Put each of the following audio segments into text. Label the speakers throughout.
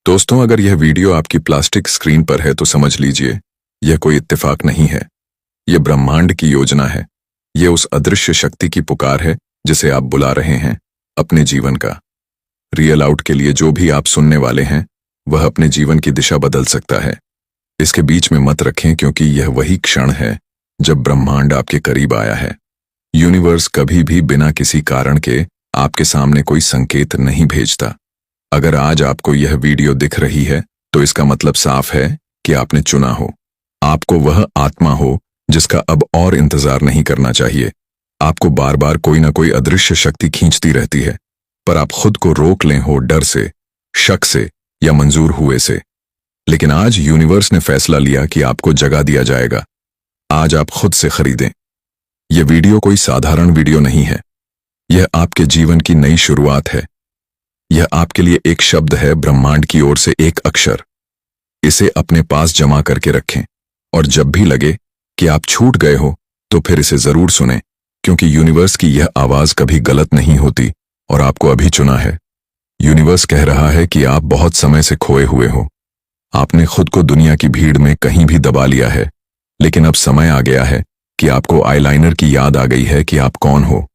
Speaker 1: दोस्तों, अगर यह वीडियो आपकी प्लास्टिक स्क्रीन पर है तो समझ लीजिए यह कोई इत्तेफाक नहीं है। यह ब्रह्मांड की योजना है। यह उस अदृश्य शक्ति की पुकार है जिसे आप बुला रहे हैं अपने जीवन का। रियल आउट के लिए जो भी आप सुनने वाले हैं वह अपने जीवन की दिशा बदल सकता है। इसके बीच में मत रखें, क्योंकि यह वही क्षण है जब ब्रह्मांड आपके करीब आया है। यूनिवर्स कभी भी बिना किसी कारण के आपके सामने कोई संकेत नहीं भेजता। अगर आज आपको यह वीडियो दिख रही है तो इसका मतलब साफ है कि आपने चुना हो। आपको वह आत्मा हो जिसका अब और इंतजार नहीं करना चाहिए। आपको बार बार कोई ना कोई अदृश्य शक्ति खींचती रहती है, पर आप खुद को रोक लें हो डर से, शक से या मंजूर हुए से। लेकिन आज यूनिवर्स ने फैसला लिया कि आपको जगा दिया जाएगा। आज आप खुद से खरीदें। यह वीडियो कोई साधारण वीडियो नहीं है। यह आपके जीवन की नई शुरुआत है। यह आपके लिए एक शब्द है, ब्रह्मांड की ओर से एक अक्षर। इसे अपने पास जमा करके रखें, और जब भी लगे कि आप छूट गए हो तो फिर इसे जरूर सुनें, क्योंकि यूनिवर्स की यह आवाज कभी गलत नहीं होती और आपको अभी चुना है। यूनिवर्स कह रहा है कि आप बहुत समय से खोए हुए हो। आपने खुद को दुनिया की भीड़ में कहीं भी दबा लिया है, लेकिन अब समय आ गया है कि आपको आईलाइनर की याद आ गई है कि आप कौन हो।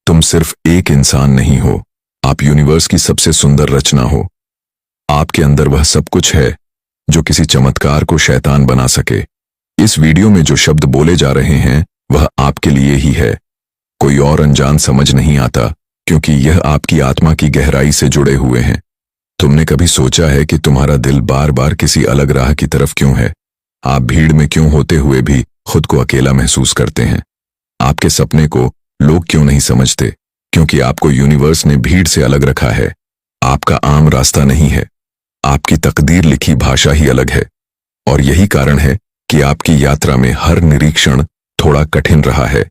Speaker 1: तुम सिर्फ एक इंसान नहीं हो, आप यूनिवर्स की सबसे सुंदर रचना हो। आपके अंदर वह सब कुछ है जो किसी चमत्कार को शैतान बना सके। इस वीडियो में जो शब्द बोले जा रहे हैं वह आपके लिए ही है। कोई और अनजान समझ नहीं आता, क्योंकि यह आपकी आत्मा की गहराई से जुड़े हुए हैं। तुमने कभी सोचा है कि तुम्हारा दिल बार बार किसी अलग राह की तरफ क्यों है? आप भीड़ में क्यों होते हुए भी खुद को अकेला महसूस करते हैं? आपके सपने को लोग क्यों नहीं समझते? क्योंकि आपको यूनिवर्स ने भीड़ से अलग रखा है। आपका आम रास्ता नहीं है। आपकी तकदीर लिखी भाषा ही अलग है। और यही कारण है कि आपकी यात्रा में हर निरीक्षण थोड़ा कठिन रहा है।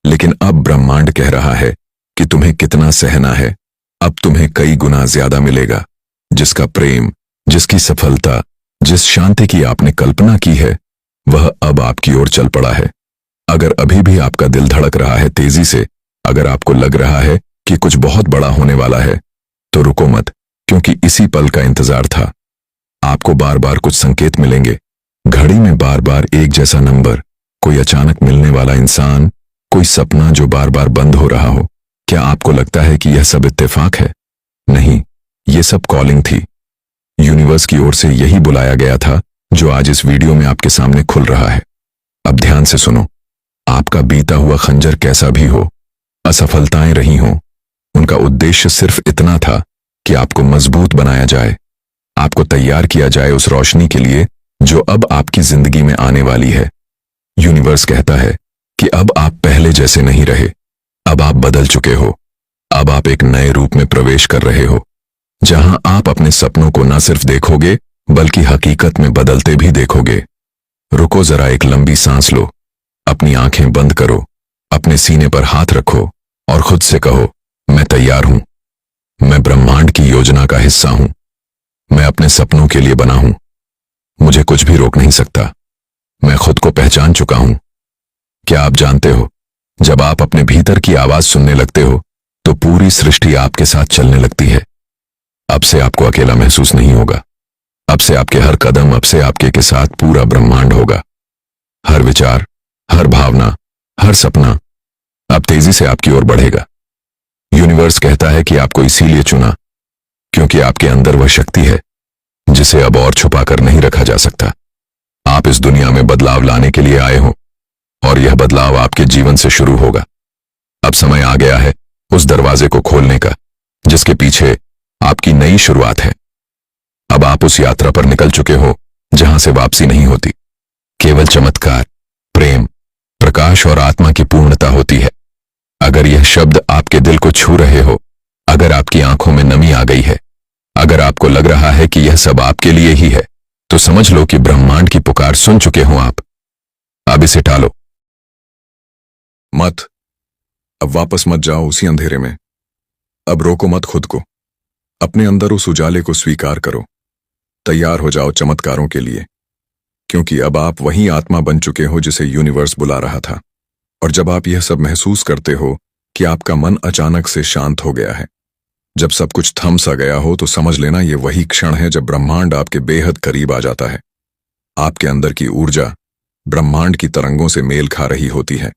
Speaker 1: लेकिन अब ब्रह्मांड कह रहा है कि तुम्हें कितना सहना है। अब तुम्हें कई गुना ज्यादा मिलेगा। जिसका प्रेम, जिसकी सफलता, जिस शांति की आपने कल्पना की है, वह अब आपकी ओर चल पड़ा है। अगर अभी भी आपका दिल धड़क रहा है तेजी से, अगर आपको लग रहा है कि कुछ बहुत बड़ा होने वाला है, तो रुको मत, क्योंकि इसी पल का इंतजार था। आपको बार बार कुछ संकेत मिलेंगे। घड़ी में बार बार एक जैसा नंबर, कोई अचानक मिलने वाला इंसान, कोई सपना जो बार बार बंद हो रहा हो। क्या आपको लगता है कि यह सब इत्तेफाक है? नहीं, यह सब कॉलिंग थी। यूनिवर्स की ओर से यही बुलाया गया था जो आज इस वीडियो में आपके सामने खुल रहा है। अब ध्यान से सुनो। आपका बीता हुआ खंजर कैसा भी हो, असफलताएं रही हों, उनका उद्देश्य सिर्फ इतना था कि आपको मजबूत बनाया जाए। आपको तैयार किया जाए उस रोशनी के लिए जो अब आपकी जिंदगी में आने वाली है। यूनिवर्स कहता है कि अब आप पहले जैसे नहीं रहे। अब आप बदल चुके हो। अब आप एक नए रूप में प्रवेश कर रहे हो, जहां आप अपने सपनों को न सिर्फ देखोगे बल्कि हकीकत में बदलते भी देखोगे। रुको जरा, एक लंबी सांस लो। अपनी आंखें बंद करो, अपने सीने पर हाथ रखो और खुद से कहो, मैं तैयार हूं। मैं ब्रह्मांड की योजना का हिस्सा हूं। मैं अपने सपनों के लिए बना हूं। मुझे कुछ भी रोक नहीं सकता। मैं खुद को पहचान चुका हूं। क्या आप जानते हो, जब आप अपने भीतर की आवाज सुनने लगते हो तो पूरी सृष्टि आपके साथ चलने लगती है। अब से आपको अकेला महसूस नहीं होगा। अब से आपके हर कदम, अब से आपके के साथ पूरा ब्रह्मांड होगा। हर विचार, हर भावना, हर सपना अब तेजी से आपकी ओर बढ़ेगा। यूनिवर्स कहता है कि आपको इसीलिए चुना क्योंकि आपके अंदर वह शक्ति है जिसे अब और छुपा कर नहीं रखा जा सकता। आप इस दुनिया में बदलाव लाने के लिए आए हो, और यह बदलाव आपके जीवन से शुरू होगा। अब समय आ गया है उस दरवाजे को खोलने का जिसके पीछे आपकी नई शुरुआत है। अब आप उस यात्रा पर निकल चुके हो जहां से वापसी नहीं होती। केवल चमत्कार, प्रेम, प्रकाश और आत्मा की पूर्णता होती है। अगर यह शब्द आपके दिल को छू रहे हो, अगर आपकी आंखों में नमी आ गई है, अगर आपको लग रहा है कि यह सब आपके लिए ही है, तो समझ लो कि ब्रह्मांड की पुकार सुन चुके हो आप। अब इसे टालो मत। अब वापस मत जाओ उसी अंधेरे में। अब रोको मत खुद को। अपने अंदर उस उजाले को स्वीकार करो। तैयार हो जाओ चमत्कारों के लिए, क्योंकि अब आप वही आत्मा बन चुके हो जिसे यूनिवर्स बुला रहा था। और जब आप यह सब महसूस करते हो कि आपका मन अचानक से शांत हो गया है, जब सब कुछ थम सा गया हो तो समझ लेना ये वही क्षण है जब ब्रह्मांड आपके बेहद करीब आ जाता है। आपके अंदर की ऊर्जा ब्रह्मांड की तरंगों से मेल खा रही होती है।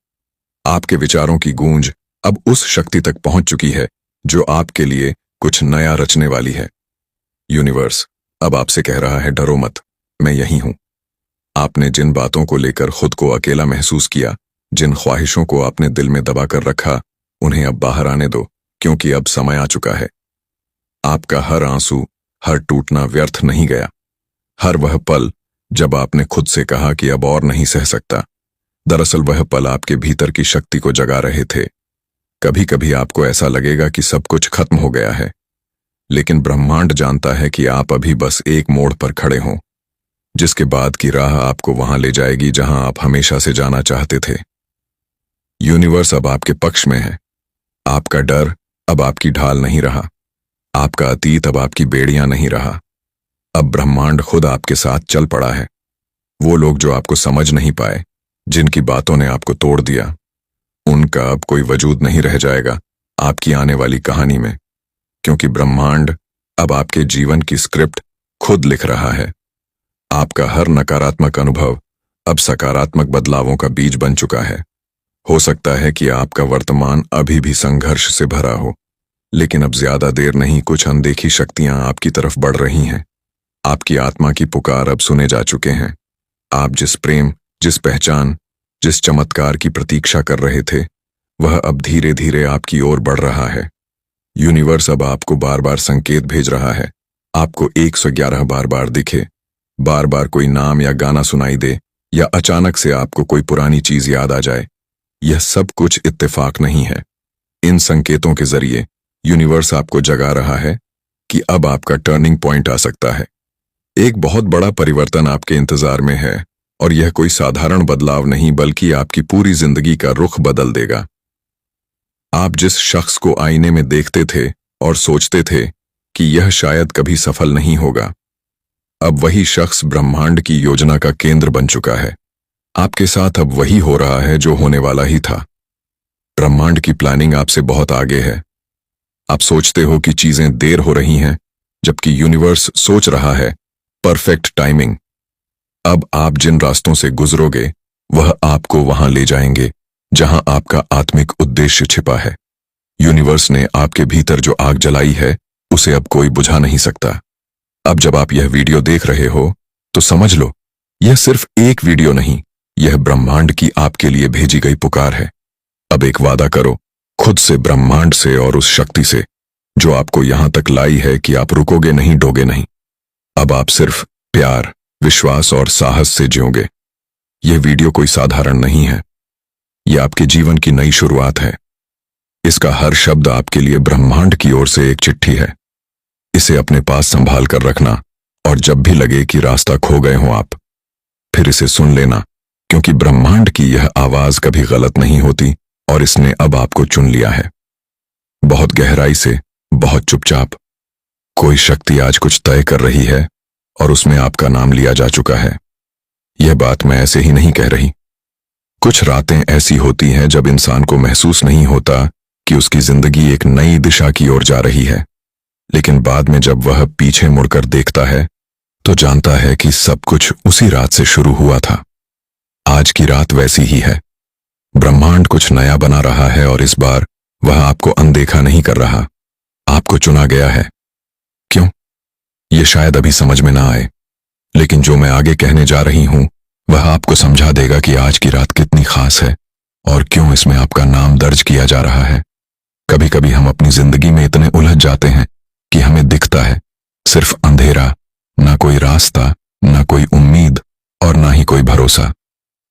Speaker 1: आपके विचारों की गूंज अब उस शक्ति तक पहुंच चुकी है जो आपके लिए कुछ नया रचने वाली है। यूनिवर्स अब आपसे कह रहा है, डरो मत, मैं यही हूं। आपने जिन बातों को लेकर खुद को अकेला महसूस किया, जिन ख्वाहिशों को आपने दिल में दबा कर रखा, उन्हें अब बाहर आने दो, क्योंकि अब समय आ चुका है। आपका हर आंसू, हर टूटना व्यर्थ नहीं गया। हर वह पल जब आपने खुद से कहा कि अब और नहीं सह सकता, दरअसल वह पल आपके भीतर की शक्ति को जगा रहे थे। कभी कभी आपको ऐसा लगेगा कि सब कुछ खत्म हो गया है, लेकिन ब्रह्मांड जानता है कि आप अभी बस एक मोड़ पर खड़े हों, जिसके बाद की राह आपको वहां ले जाएगी जहां आप हमेशा से जाना चाहते थे। यूनिवर्स अब आपके पक्ष में है। आपका डर अब आपकी ढाल नहीं रहा, आपका अतीत अब आपकी बेड़ियां नहीं रहा। अब ब्रह्मांड खुद आपके साथ चल पड़ा है। वो लोग जो आपको समझ नहीं पाए, जिनकी बातों ने आपको तोड़ दिया, उनका अब कोई वजूद नहीं रह जाएगा आपकी आने वाली कहानी में, क्योंकि ब्रह्मांड अब आपके जीवन की स्क्रिप्ट खुद लिख रहा है। आपका हर नकारात्मक अनुभव अब सकारात्मक बदलावों का बीज बन चुका है। हो सकता है कि आपका वर्तमान अभी भी संघर्ष से भरा हो, लेकिन अब ज्यादा देर नहीं, कुछ अनदेखी शक्तियां आपकी तरफ बढ़ रही हैं। आपकी आत्मा की पुकार अब सुने जा चुके हैं। आप जिस प्रेम, जिस पहचान, जिस चमत्कार की प्रतीक्षा कर रहे थे, वह अब धीरे धीरे आपकी ओर बढ़ रहा है। यूनिवर्स अब आपको बार बार संकेत भेज रहा है। आपको 111 बार बार दिखे, बार बार कोई नाम या गाना सुनाई दे, या अचानक से आपको कोई पुरानी चीज याद आ जाए। यह सब कुछ इत्तेफाक नहीं है। इन संकेतों के जरिए यूनिवर्स आपको जगा रहा है कि अब आपका टर्निंग पॉइंट आ सकता है। एक बहुत बड़ा परिवर्तन आपके इंतजार में है, और यह कोई साधारण बदलाव नहीं, बल्कि आपकी पूरी जिंदगी का रुख बदल देगा। आप जिस शख्स को आईने में देखते थे और सोचते थे कि यह शायद कभी सफल नहीं होगा, अब वही शख्स ब्रह्मांड की योजना का केंद्र बन चुका है। आपके साथ अब वही हो रहा है जो होने वाला ही था। ब्रह्मांड की प्लानिंग आपसे बहुत आगे है। आप सोचते हो कि चीजें देर हो रही हैं, जबकि यूनिवर्स सोच रहा है परफेक्ट टाइमिंग। अब आप जिन रास्तों से गुजरोगे, वह आपको वहां ले जाएंगे जहां आपका आत्मिक उद्देश्य छिपा है। यूनिवर्स ने आपके भीतर जो आग जलाई है, उसे अब कोई बुझा नहीं सकता। अब जब आप यह वीडियो देख रहे हो, तो समझ लो, यह सिर्फ एक वीडियो नहीं, यह ब्रह्मांड की आपके लिए भेजी गई पुकार है। अब एक वादा करो, खुद से, ब्रह्मांड से और उस शक्ति से जो आपको यहां तक लाई है, कि आप रुकोगे नहीं, डोगे नहीं। अब आप सिर्फ प्यार, विश्वास और साहस से जियोगे। यह वीडियो कोई साधारण नहीं है, यह आपके जीवन की नई शुरुआत है। इसका हर शब्द आपके लिए ब्रह्मांड की ओर से एक चिट्ठी है। इसे अपने पास संभाल कर रखना, और जब भी लगे कि रास्ता खो गए हो आप, फिर इसे सुन लेना, क्योंकि ब्रह्मांड की यह आवाज कभी गलत नहीं होती, और इसने अब आपको चुन लिया है। बहुत गहराई से, बहुत चुपचाप, कोई शक्ति आज कुछ तय कर रही है, और उसमें आपका नाम लिया जा चुका है। यह बात मैं ऐसे ही नहीं कह रही। कुछ रातें ऐसी होती हैं जब इंसान को महसूस नहीं होता कि उसकी जिंदगी एक नई दिशा की ओर जा रही है, लेकिन बाद में जब वह पीछे मुड़कर देखता है, तो जानता है कि सब कुछ उसी रात से शुरू हुआ था। आज की रात वैसी ही है। ब्रह्मांड कुछ नया बना रहा है, और इस बार वह आपको अनदेखा नहीं कर रहा। आपको चुना गया है। क्यों? यह शायद अभी समझ में ना आए, लेकिन जो मैं आगे कहने जा रही हूं, वह आपको समझा देगा कि आज की रात कितनी खास है, और क्यों इसमें आपका नाम दर्ज किया जा रहा है। कभी कभी हम अपनी जिंदगी में इतने उलझ जाते हैं कि हमें दिखता है सिर्फ अंधेरा, ना कोई रास्ता, ना कोई उम्मीद, और ना ही कोई भरोसा।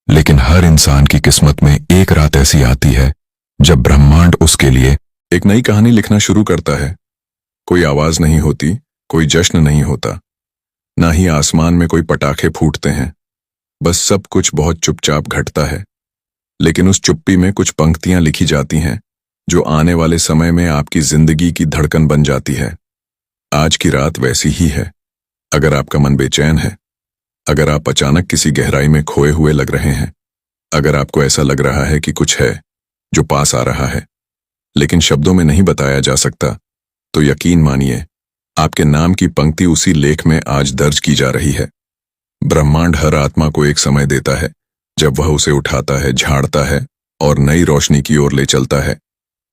Speaker 1: लेकिन हर इंसान की किस्मत में एक रात ऐसी आती है जब ब्रह्मांड उसके लिए एक नई कहानी लिखना शुरू करता है। कोई आवाज नहीं होती, कोई जश्न नहीं होता, ना ही आसमान में कोई पटाखे फूटते हैं। बस सब कुछ बहुत चुपचाप घटता है। लेकिन उस चुप्पी में कुछ पंक्तियां लिखी जाती हैं जो आने वाले समय में आपकी जिंदगी की धड़कन बन जाती है। आज की रात वैसी ही है। अगर आपका मन बेचैन है, अगर आप अचानक किसी गहराई में खोए हुए लग रहे हैं, अगर आपको ऐसा लग रहा है कि कुछ है जो पास आ रहा है, लेकिन शब्दों में नहीं बताया जा सकता, तो यकीन मानिए आपके नाम की पंक्ति उसी लेख में आज दर्ज की जा रही है। ब्रह्मांड हर आत्मा को एक समय देता है जब वह उसे उठाता है, झाड़ता है और नई रोशनी की ओर ले चलता है,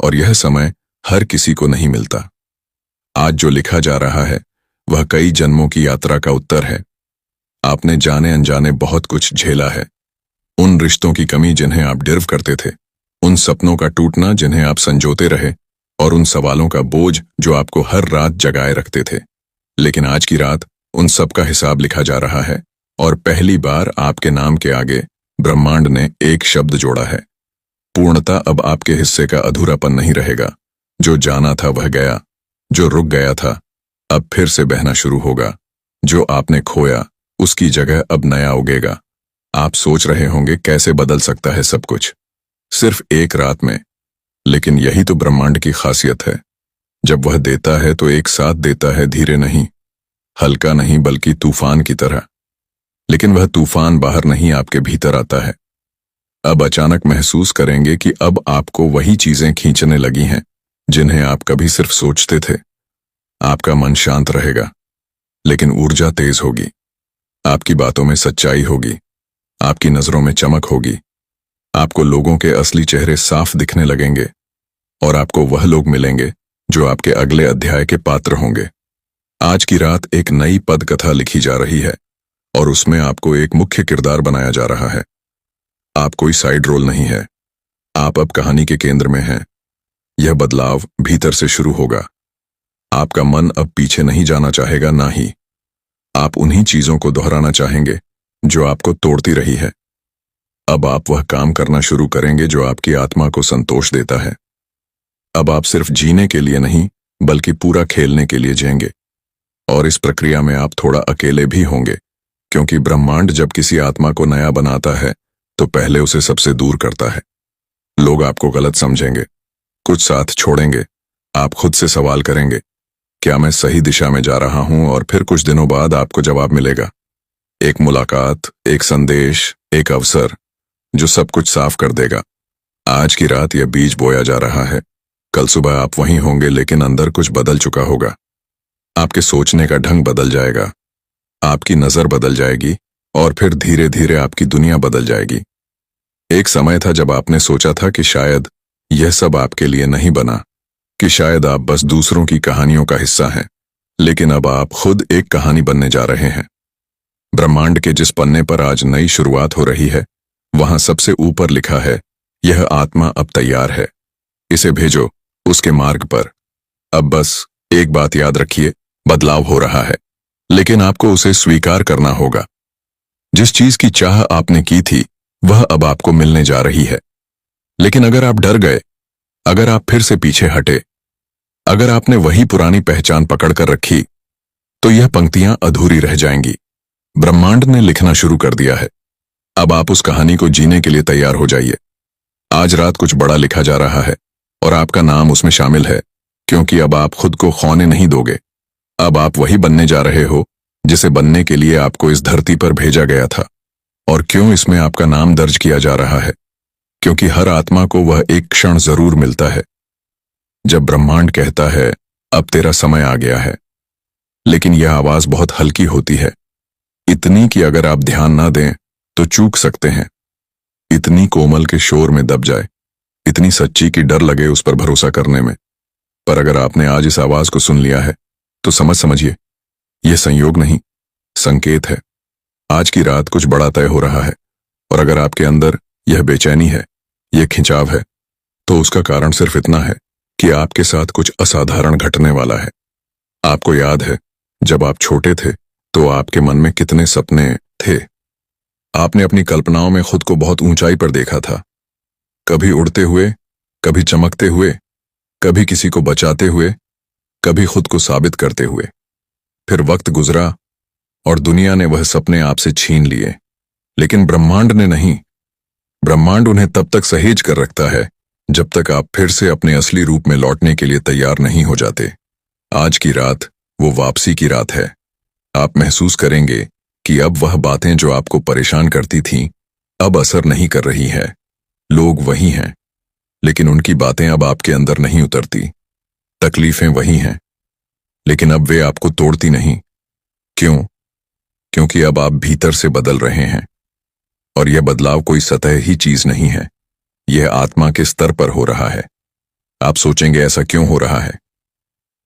Speaker 1: और यह समय हर किसी को नहीं मिलता। आज जो लिखा जा रहा है वह कई जन्मों की यात्रा का उत्तर है। आपने जाने अनजाने बहुत कुछ झेला है। उन रिश्तों की कमी जिन्हें आप डिर्व करते थे, उन सपनों का टूटना जिन्हें आप संजोते रहे, और उन सवालों का बोझ जो आपको हर रात जगाए रखते थे। लेकिन आज की रात उन सब का हिसाब लिखा जा रहा है, और पहली बार आपके नाम के आगे ब्रह्मांड ने एक शब्द जोड़ा है। पूर्णता अब आपके हिस्से का अधूरापन नहीं रहेगा। जो जाना था वह गया, जो रुक गया था अब फिर से बहना शुरू होगा। जो आपने खोया उसकी जगह अब नया उगेगा। आप सोच रहे होंगे कैसे बदल सकता है सब कुछ सिर्फ एक रात में, लेकिन यही तो ब्रह्मांड की खासियत है। जब वह देता है तो एक साथ देता है, धीरे नहीं, हल्का नहीं, बल्कि तूफान की तरह। लेकिन वह तूफान बाहर नहीं, आपके भीतर आता है। अब अचानक महसूस करेंगे कि अब आपको वही चीजें खींचने लगी हैं जिन्हें आप कभी सिर्फ सोचते थे। आपका मन शांत रहेगा, लेकिन ऊर्जा तेज होगी। आपकी बातों में सच्चाई होगी, आपकी नजरों में चमक होगी। आपको लोगों के असली चेहरे साफ दिखने लगेंगे, और आपको वह लोग मिलेंगे जो आपके अगले अध्याय के पात्र होंगे। आज की रात एक नई पद कथा लिखी जा रही है, और उसमें आपको एक मुख्य किरदार बनाया जा रहा है। आप कोई साइड रोल नहीं है, आप अब कहानी के केंद्र में हैं। यह बदलाव भीतर से शुरू होगा। आपका मन अब पीछे नहीं जाना चाहेगा, ना ही आप उन्हीं चीजों को दोहराना चाहेंगे जो आपको तोड़ती रही है। अब आप वह काम करना शुरू करेंगे जो आपकी आत्मा को संतोष देता है। अब आप सिर्फ जीने के लिए नहीं, बल्कि पूरा खेलने के लिए जिएंगे। और इस प्रक्रिया में आप थोड़ा अकेले भी होंगे, क्योंकि ब्रह्मांड जब किसी आत्मा को नया बनाता है तो पहले उसे सबसे दूर करता है। लोग आपको गलत समझेंगे, कुछ साथ छोड़ेंगे। आप खुद से सवाल करेंगे, क्या मैं सही दिशा में जा रहा हूं? और फिर कुछ दिनों बाद आपको जवाब मिलेगा। एक मुलाकात, एक संदेश, एक अवसर जो सब कुछ साफ कर देगा। आज की रात यह बीज बोया जा रहा है। कल सुबह आप वहीं होंगे, लेकिन अंदर कुछ बदल चुका होगा। आपके सोचने का ढंग बदल जाएगा, आपकी नजर बदल जाएगी, और फिर धीरे धीरे आपकी दुनिया बदल जाएगी। एक समय था जब आपने सोचा था कि शायद यह सब आपके लिए नहीं बना, कि शायद आप बस दूसरों की कहानियों का हिस्सा हैं। लेकिन अब आप खुद एक कहानी बनने जा रहे हैं। ब्रह्मांड के जिस पन्ने पर आज नई शुरुआत हो रही है, वहां सबसे ऊपर लिखा है, यह आत्मा अब तैयार है, इसे भेजो उसके मार्ग पर। अब बस एक बात याद रखिए, बदलाव हो रहा है, लेकिन आपको उसे स्वीकार करना होगा। जिस चीज की चाह आपने की थी वह अब आपको मिलने जा रही है। लेकिन अगर आप डर गए, अगर आप फिर से पीछे हटे, अगर आपने वही पुरानी पहचान पकड़ कर रखी, तो यह पंक्तियां अधूरी रह जाएंगी। ब्रह्मांड ने लिखना शुरू कर दिया है। अब आप उस कहानी को जीने के लिए तैयार हो जाइए। आज रात कुछ बड़ा लिखा जा रहा है, और आपका नाम उसमें शामिल है, क्योंकि अब आप खुद को खोने नहीं दोगे। अब आप वही बनने जा रहे हो जिसे बनने के लिए आपको इस धरती पर भेजा गया था। और क्यों इसमें आपका नाम दर्ज किया जा रहा है? क्योंकि हर आत्मा को वह एक क्षण जरूर मिलता है जब ब्रह्मांड कहता है, अब तेरा समय आ गया है। लेकिन यह आवाज बहुत हल्की होती है, इतनी कि अगर आप ध्यान ना दें तो चूक सकते हैं, इतनी कोमल के शोर में दब जाए, इतनी सच्ची कि डर लगे उस पर भरोसा करने में। पर अगर आपने आज इस आवाज को सुन लिया है तो समझिए, यह संयोग नहीं, संकेत है। आज की रात कुछ बड़ा तय हो रहा है, और अगर आपके अंदर यह बेचैनी है, यह खिंचाव है, तो उसका कारण सिर्फ इतना है कि आपके साथ कुछ असाधारण घटने वाला है। आपको याद है, जब आप छोटे थे तो आपके मन में कितने सपने थे। आपने अपनी कल्पनाओं में खुद को बहुत ऊंचाई पर देखा था, कभी उड़ते हुए, कभी चमकते हुए, कभी किसी को बचाते हुए, कभी खुद को साबित करते हुए। फिर वक्त गुजरा और दुनिया ने वह सपने आपसे छीन लिए, लेकिन ब्रह्मांड ने नहीं। ब्रह्मांड उन्हें तब तक सहेज कर रखता है जब तक आप फिर से अपने असली रूप में लौटने के लिए तैयार नहीं हो जाते। आज की रात वो वापसी की रात है। आप महसूस करेंगे कि अब वह बातें जो आपको परेशान करती थीं, अब असर नहीं कर रही है। लोग वही हैं, लेकिन उनकी बातें अब आपके अंदर नहीं उतरती। तकलीफें वही हैं, लेकिन अब वे आपको तोड़ती नहीं। क्यों? क्योंकि अब आप भीतर से बदल रहे हैं, और यह बदलाव कोई सतह ही चीज नहीं है, यह आत्मा के स्तर पर हो रहा है। आप सोचेंगे ऐसा क्यों हो रहा है?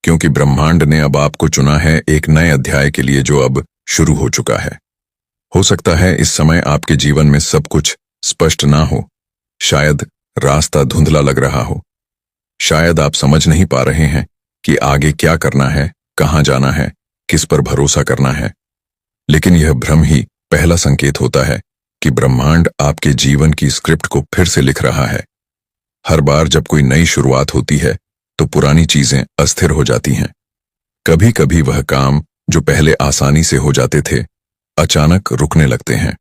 Speaker 1: क्योंकि ब्रह्मांड ने अब आपको चुना है एक नए अध्याय के लिए जो अब शुरू हो चुका है। हो सकता है इस समय आपके जीवन में सब कुछ स्पष्ट ना हो, शायद रास्ता धुंधला लग रहा हो, शायद आप समझ नहीं पा रहे हैं कि आगे क्या करना है, कहां जाना है, किस पर भरोसा करना है। लेकिन यह भ्रम ही पहला संकेत होता है कि ब्रह्मांड आपके जीवन की स्क्रिप्ट को फिर से लिख रहा है। हर बार जब कोई नई शुरुआत होती है तो पुरानी चीजें अस्थिर हो जाती हैं। कभी कभी वह काम जो पहले आसानी से हो जाते थे अचानक रुकने लगते हैं।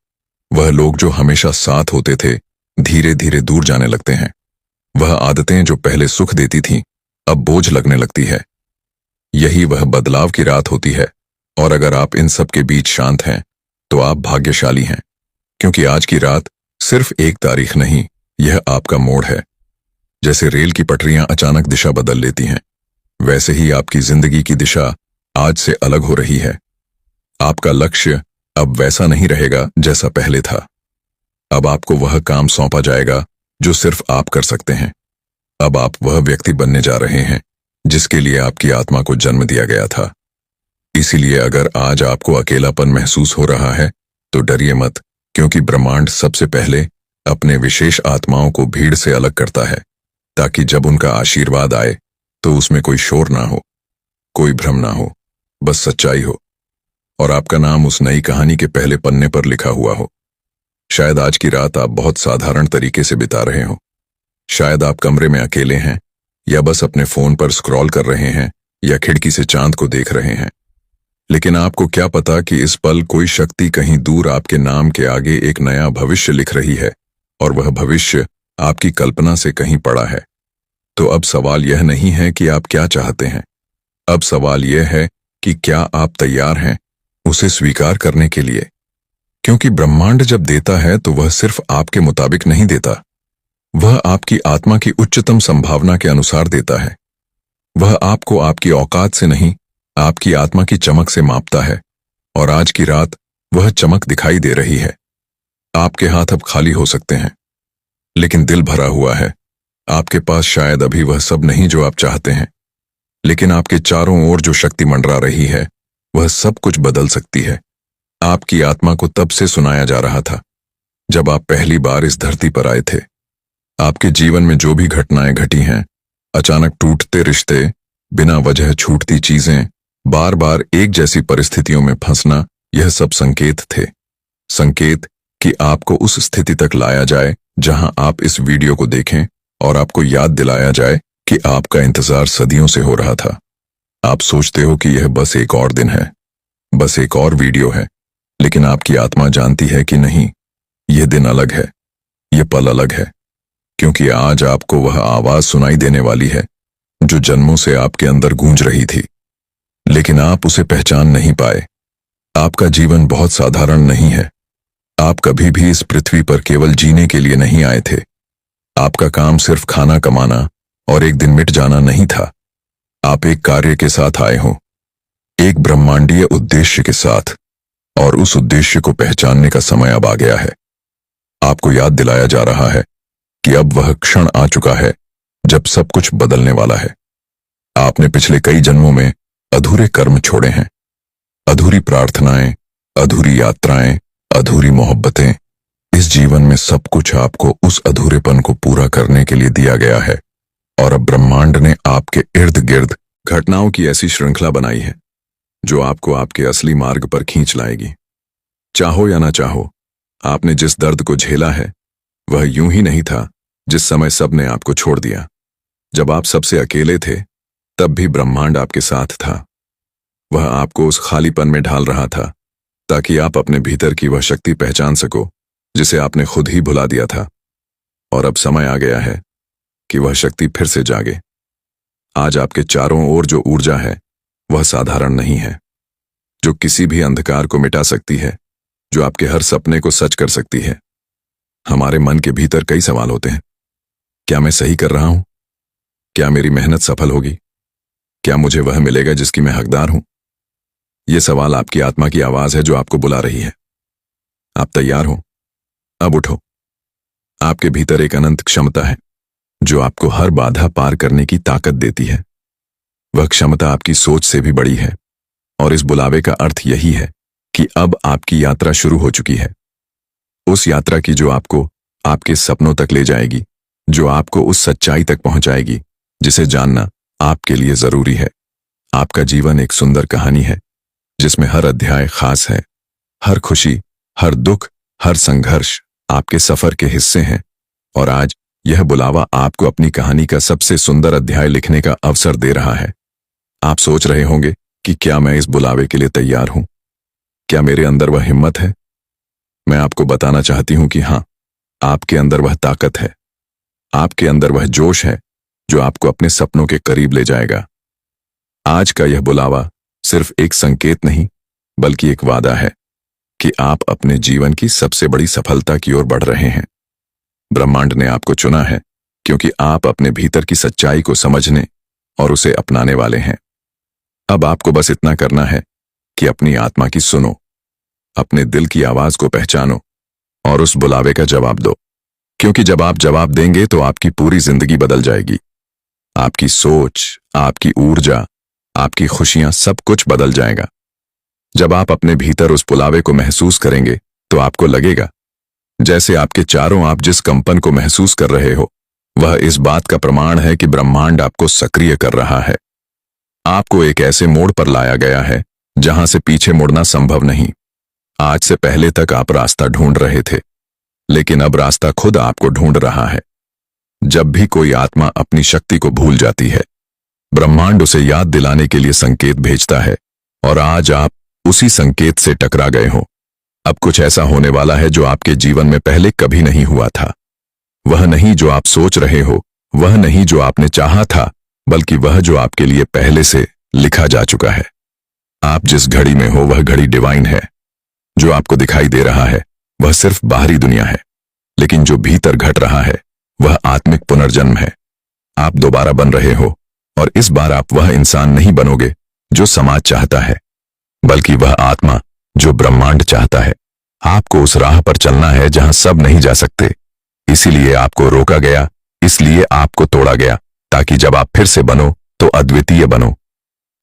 Speaker 1: वह लोग जो हमेशा साथ होते थे धीरे धीरे दूर जाने लगते हैं। वह आदतें जो पहले सुख देती थीं अब बोझ लगने लगती है। यही वह बदलाव की रात होती है, और अगर आप इन सब के बीच शांत हैं तो आप भाग्यशाली हैं, क्योंकि आज की रात सिर्फ एक तारीख नहीं, यह आपका मोड़ है। जैसे रेल की पटरियां अचानक दिशा बदल लेती हैं, वैसे ही आपकी जिंदगी की दिशा आज से अलग हो रही है। आपका लक्ष्य अब वैसा नहीं रहेगा जैसा पहले था। अब आपको वह काम सौंपा जाएगा जो सिर्फ आप कर सकते हैं। अब आप वह व्यक्ति बनने जा रहे हैं जिसके लिए आपकी आत्मा को जन्म दिया गया था। इसीलिए अगर आज आपको अकेलापन महसूस हो रहा है तो डरिए मत, क्योंकि ब्रह्मांड सबसे पहले अपने विशेष आत्माओं को भीड़ से अलग करता है, ताकि जब उनका आशीर्वाद आए तो उसमें कोई शोर ना हो, कोई भ्रम ना हो, बस सच्चाई हो, और आपका नाम उस नई कहानी के पहले पन्ने पर लिखा हुआ हो। शायद आज की रात आप बहुत साधारण तरीके से बिता रहे हो। शायद आप कमरे में अकेले हैं, या बस अपने फोन पर स्क्रॉल कर रहे हैं, या खिड़की से चांद को देख रहे हैं। लेकिन आपको क्या पता कि इस पल कोई शक्ति कहीं दूर आपके नाम के आगे एक नया भविष्य लिख रही है, और वह भविष्य आपकी कल्पना से कहीं पड़ा है। तो अब सवाल यह नहीं है कि आप क्या चाहते हैं, अब सवाल यह है कि क्या आप तैयार हैं उसे स्वीकार करने के लिए। क्योंकि ब्रह्मांड जब देता है तो वह सिर्फ आपके मुताबिक नहीं देता, वह आपकी आत्मा की उच्चतम संभावना के अनुसार देता है। वह आपको आपकी औकात से नहीं, आपकी आत्मा की चमक से मापता है, और आज की रात वह चमक दिखाई दे रही है। आपके हाथ अब खाली हो सकते हैं, लेकिन दिल भरा हुआ है। आपके पास शायद अभी वह सब नहीं जो आप चाहते हैं, लेकिन आपके चारों ओर जो शक्ति मंडरा रही है वह सब कुछ बदल सकती है। आपकी आत्मा को तब से सुनाया जा रहा था जब आप पहली बार इस धरती पर आए थे। आपके जीवन में जो भी घटनाएं घटी हैं, अचानक टूटते रिश्ते, बिना वजह छूटती चीजें, बार बार एक जैसी परिस्थितियों में फंसना, यह सब संकेत थे। संकेत कि आपको उस स्थिति तक लाया जाए जहां आप इस वीडियो को देखें, और आपको याद दिलाया जाए कि आपका इंतजार सदियों से हो रहा था। आप सोचते हो कि यह बस एक और दिन है, बस एक और वीडियो है, लेकिन आपकी आत्मा जानती है कि नहीं, यह दिन अलग है, यह पल अलग है, क्योंकि आज आपको वह आवाज सुनाई देने वाली है जो जन्मों से आपके अंदर गूंज रही थी, लेकिन आप उसे पहचान नहीं पाए। आपका जीवन बहुत साधारण नहीं है। आप कभी भी इस पृथ्वी पर केवल जीने के लिए नहीं आए थे। आपका काम सिर्फ खाना कमाना और एक दिन मिट जाना नहीं था। आप एक कार्य के साथ आए हो, एक ब्रह्मांडीय उद्देश्य के साथ, और उस उद्देश्य को पहचानने का समय अब आ गया है। आपको याद दिलाया जा रहा है कि अब वह क्षण आ चुका है जब सब कुछ बदलने वाला है। आपने पिछले कई जन्मों में अधूरे कर्म छोड़े हैं, अधूरी प्रार्थनाएं, अधूरी यात्राएं, अधूरी मोहब्बतें। इस जीवन में सब कुछ आपको उस अधूरेपन को पूरा करने के लिए दिया गया है, और अब ब्रह्मांड ने आपके इर्द गिर्द घटनाओं की ऐसी श्रृंखला बनाई है जो आपको आपके असली मार्ग पर खींच लाएगी। चाहो या ना चाहो, आपने जिस दर्द को झेला है वह यूं ही नहीं था जिस समय सबने आपको छोड़ दिया। जब आप सबसे अकेले थे तब भी ब्रह्मांड आपके साथ था। वह आपको उस खालीपन में ढाल रहा था ताकि आप अपने भीतर की वह शक्ति पहचान सको जिसे आपने खुद ही भुला दिया था। और अब समय आ गया है कि वह शक्ति फिर से जागे। आज आपके चारों ओर जो ऊर्जा है वह साधारण नहीं है, जो किसी भी अंधकार को मिटा सकती है, जो आपके हर सपने को सच कर सकती है। हमारे मन के भीतर कई सवाल होते हैं। क्या मैं सही कर रहा हूं? क्या मेरी मेहनत सफल होगी? क्या मुझे वह मिलेगा जिसकी मैं हकदार हूं? यह सवाल आपकी आत्मा की आवाज है जो आपको बुला रही है। आप तैयार हो? अब उठो। आपके भीतर एक अनंत क्षमता है जो आपको हर बाधा पार करने की ताकत देती है। वह क्षमता आपकी सोच से भी बड़ी है और इस बुलावे का अर्थ यही है कि अब आपकी यात्रा शुरू हो चुकी है। उस यात्रा की जो आपको आपके सपनों तक ले जाएगी, जो आपको उस सच्चाई तक पहुंचाएगी जिसे जानना आपके लिए जरूरी है। आपका जीवन एक सुंदर कहानी है जिसमें हर अध्याय खास है। हर खुशी, हर दुख, हर संघर्ष आपके सफर के हिस्से हैं और आज यह बुलावा आपको अपनी कहानी का सबसे सुंदर अध्याय लिखने का अवसर दे रहा है। आप सोच रहे होंगे कि क्या मैं इस बुलावे के लिए तैयार हूं? क्या मेरे अंदर वह हिम्मत है? मैं आपको बताना चाहती हूं कि हां, आपके अंदर वह ताकत है। आपके अंदर वह जोश है जो आपको अपने सपनों के करीब ले जाएगा। आज का यह बुलावा सिर्फ एक संकेत नहीं, बल्कि एक वादा है कि आप अपने जीवन की सबसे बड़ी सफलता की ओर बढ़ रहे हैं। ब्रह्मांड ने आपको चुना है क्योंकि आप अपने भीतर की सच्चाई को समझने और उसे अपनाने वाले हैं। अब आपको बस इतना करना है कि अपनी आत्मा की सुनो, अपने दिल की आवाज को पहचानो और उस बुलावे का जवाब दो। क्योंकि जब आप जवाब देंगे तो आपकी पूरी जिंदगी बदल जाएगी। आपकी सोच, आपकी ऊर्जा, आपकी खुशियां, सब कुछ बदल जाएगा। जब आप अपने भीतर उस बुलावे को महसूस करेंगे तो आपको लगेगा जैसे आपके चारों आप जिस कंपन को महसूस कर रहे हो वह इस बात का प्रमाण है कि ब्रह्मांड आपको सक्रिय कर रहा है। आपको एक ऐसे मोड़ पर लाया गया है जहां से पीछे मुड़ना संभव नहीं। आज से पहले तक आप रास्ता ढूंढ रहे थे, लेकिन अब रास्ता खुद आपको ढूंढ रहा है। जब भी कोई आत्मा अपनी शक्ति को भूल जाती है, ब्रह्मांड उसे याद दिलाने के लिए संकेत भेजता है और आज आप उसी संकेत से टकरा गए हो। अब कुछ ऐसा होने वाला है जो आपके जीवन में पहले कभी नहीं हुआ था। वह नहीं जो आप सोच रहे हो, वह नहीं जो आपने चाहा था, बल्कि वह जो आपके लिए पहले से लिखा जा चुका है। आप जिस घड़ी में हो वह घड़ी डिवाइन है। जो आपको दिखाई दे रहा है वह सिर्फ बाहरी दुनिया है, लेकिन जो भीतर घट रहा है वह आत्मिक पुनर्जन्म है। आप दोबारा बन रहे हो और इस बार आप वह इंसान नहीं बनोगे जो समाज चाहता है, बल्कि वह आत्मा जो ब्रह्मांड चाहता है। आपको उस राह पर चलना है जहां सब नहीं जा सकते। इसीलिए आपको रोका गया, इसलिए आपको तोड़ा गया, ताकि जब आप फिर से बनो तो अद्वितीय बनो।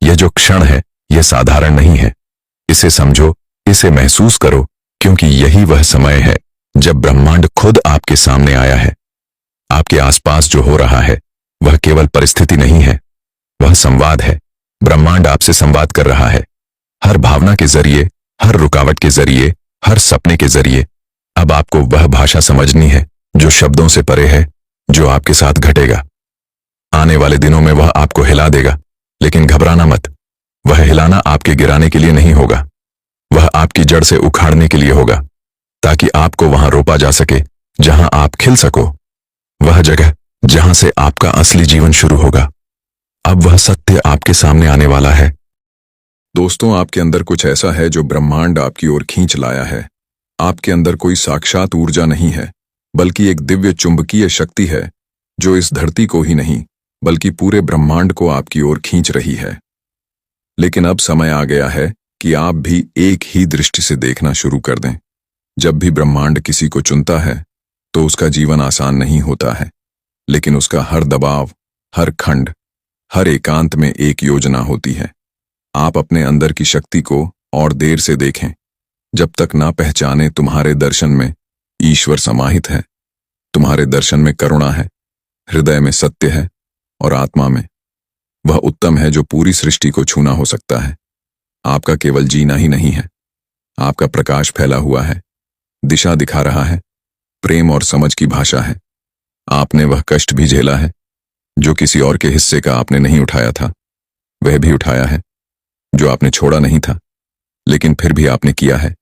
Speaker 1: यह जो क्षण है यह साधारण नहीं है। इसे समझो, इसे महसूस करो, क्योंकि यही वह समय है जब ब्रह्मांड खुद आपके सामने आया है। आपके आसपास जो हो रहा है वह केवल परिस्थिति नहीं है, वह संवाद है। ब्रह्मांड आपसे संवाद कर रहा है, हर भावना के जरिए, हर रुकावट के जरिए, हर सपने के जरिए। अब आपको वह भाषा समझनी है जो शब्दों से परे है, जो आपके साथ घटेगा। आने वाले दिनों में वह आपको हिला देगा, लेकिन घबराना मत। वह हिलाना आपके गिराने के लिए नहीं होगा, वह आपकी जड़ से उखाड़ने के लिए होगा, ताकि आपको वहां रोपा जा सके जहां आप खिल सको। वह जगह जहां से आपका असली जीवन शुरू होगा। अब वह सत्य आपके सामने आने वाला है। दोस्तों, आपके अंदर कुछ ऐसा है जो ब्रह्मांड आपकी ओर खींच लाया है। आपके अंदर कोई साक्षात ऊर्जा नहीं है, बल्कि एक दिव्य चुंबकीय शक्ति है जो इस धरती को ही नहीं बल्कि पूरे ब्रह्मांड को आपकी ओर खींच रही है। लेकिन अब समय आ गया है कि आप भी एक ही दृष्टि से देखना शुरू कर दें। जब भी ब्रह्मांड किसी को चुनता है तो उसका जीवन आसान नहीं होता है, लेकिन उसका हर दबाव, हर खंड, हर एकांत में एक योजना होती है। आप अपने अंदर की शक्ति को और देर से देखें, जब तक ना पहचाने तुम्हारे दर्शन में ईश्वर समाहित है, तुम्हारे दर्शन में करुणा है, हृदय में सत्य है और आत्मा में वह उत्तम है जो पूरी सृष्टि को छूना हो सकता है। आपका केवल जीना ही नहीं है, आपका प्रकाश फैला हुआ है, दिशा दिखा रहा है, प्रेम और समझ की भाषा है। आपने वह कष्ट भी झेला है जो किसी और के हिस्से का आपने नहीं उठाया था, वह भी उठाया है जो आपने छोड़ा नहीं था, लेकिन फिर भी आपने किया है,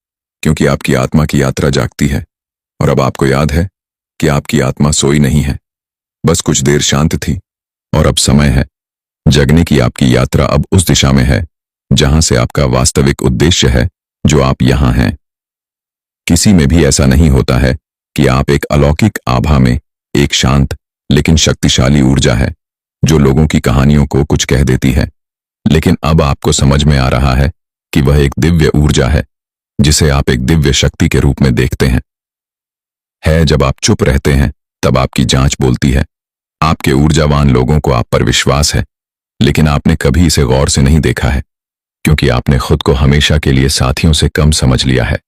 Speaker 1: क्योंकि आपकी आत्मा की यात्रा जागती है। और अब आपको याद है कि आपकी आत्मा सोई नहीं है, बस कुछ देर शांत थी, और अब समय है जगने की। आपकी यात्रा अब उस दिशा में है जहां से आपका वास्तविक उद्देश्य है, जो आप यहां हैं। किसी में भी ऐसा नहीं होता है कि आप एक अलौकिक आभा में एक शांत लेकिन शक्तिशाली ऊर्जा है जो लोगों की कहानियों को कुछ कह देती है, लेकिन अब आपको समझ में आ रहा है कि वह एक दिव्य ऊर्जा है जिसे आप एक दिव्य शक्ति के रूप में देखते हैं। जब आप चुप रहते हैं तब आपकी जांच बोलती है। आपके ऊर्जावान लोगों को आप पर विश्वास है, लेकिन आपने कभी इसे गौर से नहीं देखा है, क्योंकि आपने खुद को हमेशा के लिए साथियों से कम समझ लिया है।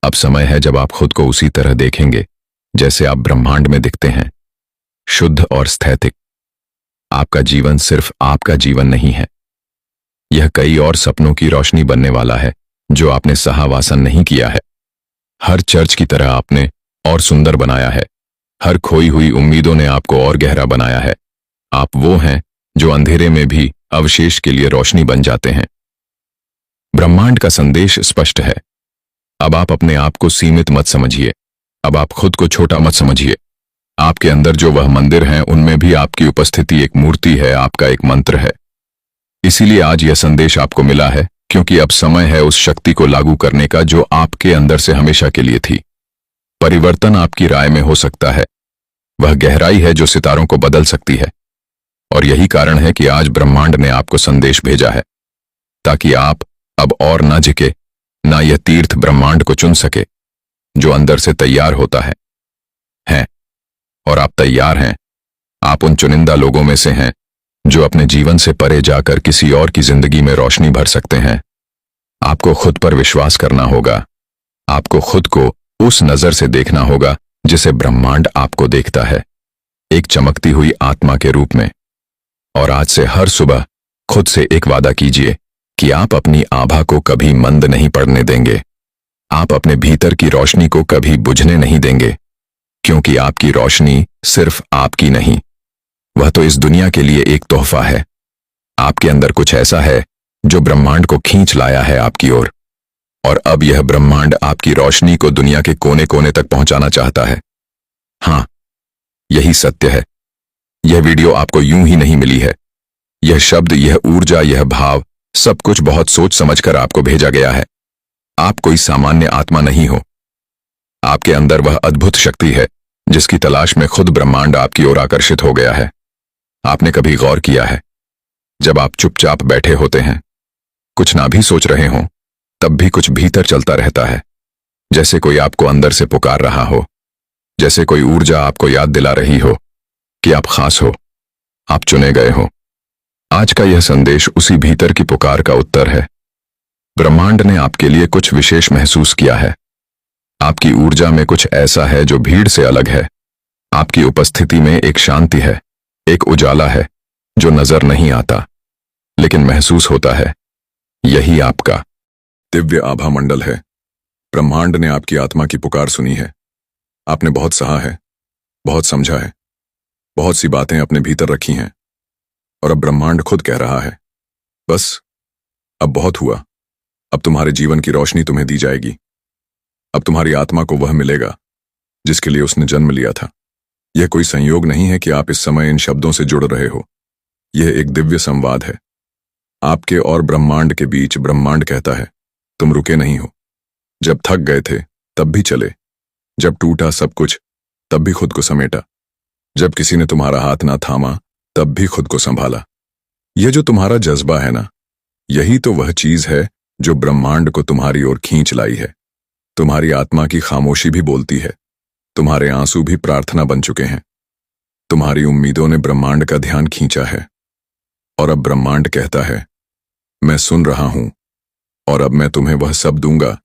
Speaker 1: अब समय है जब आप खुद को उसी तरह देखेंगे जैसे आप ब्रह्मांड में दिखते हैं, शुद्ध और स्थैतिक। आपका जीवन सिर्फ आपका जीवन नहीं है, यह कई और सपनों की रोशनी बनने वाला है जो आपने सहावासन नहीं किया है। हर चर्च की तरह आपने और सुंदर बनाया है। हर खोई हुई उम्मीदों ने आपको और गहरा बनाया है। आप वो हैं जो अंधेरे में भी अवशेष के लिए रोशनी बन जाते हैं। ब्रह्मांड का संदेश स्पष्ट है। अब आप अपने आप को सीमित मत समझिए। अब आप खुद को छोटा मत समझिए। आपके अंदर जो वह मंदिर हैं उनमें भी आपकी उपस्थिति एक मूर्ति है, आपका एक मंत्र है। इसीलिए आज यह संदेश आपको मिला है, क्योंकि अब समय है उस शक्ति को लागू करने का जो आपके अंदर से हमेशा के लिए थी। परिवर्तन आपकी राय में हो सकता है, वह गहराई है जो सितारों को बदल सकती है। और यही कारण है कि आज ब्रह्मांड ने आपको संदेश भेजा है, ताकि आप अब और न झिके, न यह तीर्थ ब्रह्मांड को चुन सके जो अंदर से तैयार होता है। और आप तैयार हैं। आप उन चुनिंदा लोगों में से हैं जो अपने जीवन से परे जाकर किसी और की जिंदगी में रोशनी भर सकते हैं। आपको खुद पर विश्वास करना होगा। आपको खुद को उस नजर से देखना होगा जिसे ब्रह्मांड आपको देखता है, एक चमकती हुई आत्मा के रूप में। और आज से हर सुबह खुद से एक वादा कीजिए कि आप अपनी आभा को कभी मंद नहीं पड़ने देंगे। आप अपने भीतर की रोशनी को कभी बुझने नहीं देंगे, क्योंकि आपकी रोशनी सिर्फ आपकी नहीं, वह तो इस दुनिया के लिए एक तोहफा है। आपके अंदर कुछ ऐसा है जो ब्रह्मांड को खींच लाया है आपकी ओर, और अब यह ब्रह्मांड आपकी रोशनी को दुनिया के कोने कोने तक पहुंचाना चाहता है। हाँ, यही सत्य है। यह वीडियो आपको यूं ही नहीं मिली है। यह शब्द, यह ऊर्जा, यह भाव, सब कुछ बहुत सोच समझकर आपको भेजा गया है। आप कोई सामान्य आत्मा नहीं हो। आपके अंदर वह अद्भुत शक्ति है जिसकी तलाश में खुद ब्रह्मांड आपकी ओर आकर्षित हो गया है। आपने कभी गौर किया है, जब आप चुपचाप बैठे होते हैं, कुछ ना भी सोच रहे हों, तब भी कुछ भीतर चलता रहता है, जैसे कोई आपको अंदर से पुकार रहा हो, जैसे कोई ऊर्जा आपको याद दिला रही हो कि आप खास हो, आप चुने गए हो। आज का यह संदेश उसी भीतर की पुकार का उत्तर है। ब्रह्मांड ने आपके लिए कुछ विशेष महसूस किया है। आपकी ऊर्जा में कुछ ऐसा है जो भीड़ से अलग है। आपकी उपस्थिति में एक शांति है, एक उजाला है जो नजर नहीं आता लेकिन महसूस होता है। यही आपका दिव्य आभा मंडल है। ब्रह्मांड ने आपकी आत्मा की पुकार सुनी है। आपने बहुत सहा है, बहुत समझा है, बहुत सी बातें अपने भीतर रखी हैं, और अब ब्रह्मांड खुद कह रहा है, बस अब बहुत हुआ। अब तुम्हारे जीवन की रोशनी तुम्हें दी जाएगी। अब तुम्हारी आत्मा को वह मिलेगा जिसके लिए उसने जन्म लिया था। यह कोई संयोग नहीं है कि आप इस समय इन शब्दों से जुड़ रहे हो। यह एक दिव्य संवाद है आपके और ब्रह्मांड के बीच। ब्रह्मांड कहता है, तुम रुके नहीं हो। जब थक गए थे तब भी चले, जब टूटा सब कुछ तब भी खुद को समेटा, जब किसी ने तुम्हारा हाथ ना थामा तब भी खुद को संभाला। यह जो तुम्हारा जज्बा है ना, यही तो वह चीज है जो ब्रह्मांड को तुम्हारी ओर खींच लाई है। तुम्हारी आत्मा की खामोशी भी बोलती है, तुम्हारे आंसू भी प्रार्थना बन चुके हैं। तुम्हारी उम्मीदों ने ब्रह्मांड का ध्यान खींचा है, और अब ब्रह्मांड कहता है, मैं सुन रहा हूं, और अब मैं तुम्हें वह सब दूंगा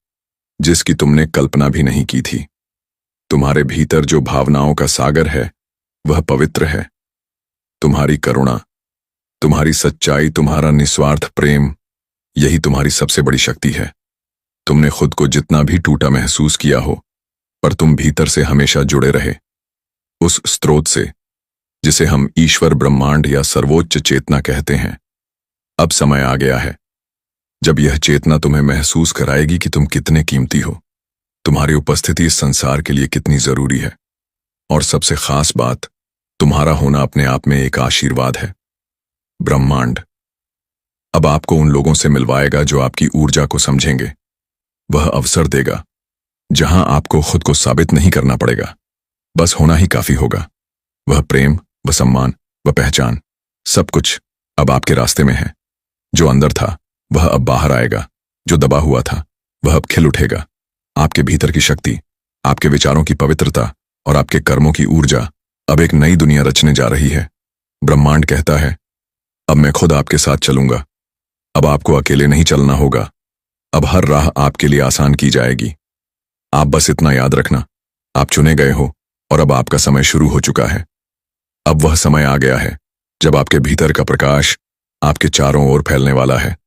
Speaker 1: जिसकी तुमने कल्पना भी नहीं की थी। तुम्हारे भीतर जो भावनाओं का सागर है वह पवित्र है। तुम्हारी करुणा, तुम्हारी सच्चाई, तुम्हारा निस्वार्थ प्रेम, यही तुम्हारी सबसे बड़ी शक्ति है। तुमने खुद को जितना भी टूटा महसूस किया हो, पर तुम भीतर से हमेशा जुड़े रहे उस स्रोत से जिसे हम ईश्वर, ब्रह्मांड या सर्वोच्च चेतना कहते हैं। अब समय आ गया है जब यह चेतना तुम्हें महसूस कराएगी कि तुम कितने कीमती हो, तुम्हारी उपस्थिति इस संसार के लिए कितनी जरूरी है, और सबसे खास बात, तुम्हारा होना अपने आप में एक आशीर्वाद है। ब्रह्मांड अब आपको उन लोगों से मिलवाएगा जो आपकी ऊर्जा को समझेंगे। वह अवसर देगा जहां आपको खुद को साबित नहीं करना पड़ेगा, बस होना ही काफी होगा। वह प्रेम, वह सम्मान, वह पहचान, सब कुछ अब आपके रास्ते में है। जो अंदर था वह अब बाहर आएगा, जो दबा हुआ था वह अब खिल उठेगा। आपके भीतर की शक्ति, आपके विचारों की पवित्रता और आपके कर्मों की ऊर्जा अब एक नई दुनिया रचने जा रही है। ब्रह्मांड कहता है, अब मैं खुद आपके साथ चलूंगा। अब आपको अकेले नहीं चलना होगा। अब हर राह आपके लिए आसान की जाएगी। आप बस इतना याद रखना, आप चुने गए हो और अब आपका समय शुरू हो चुका है। अब वह समय आ गया है जब आपके भीतर का प्रकाश आपके चारों ओर फैलने वाला है।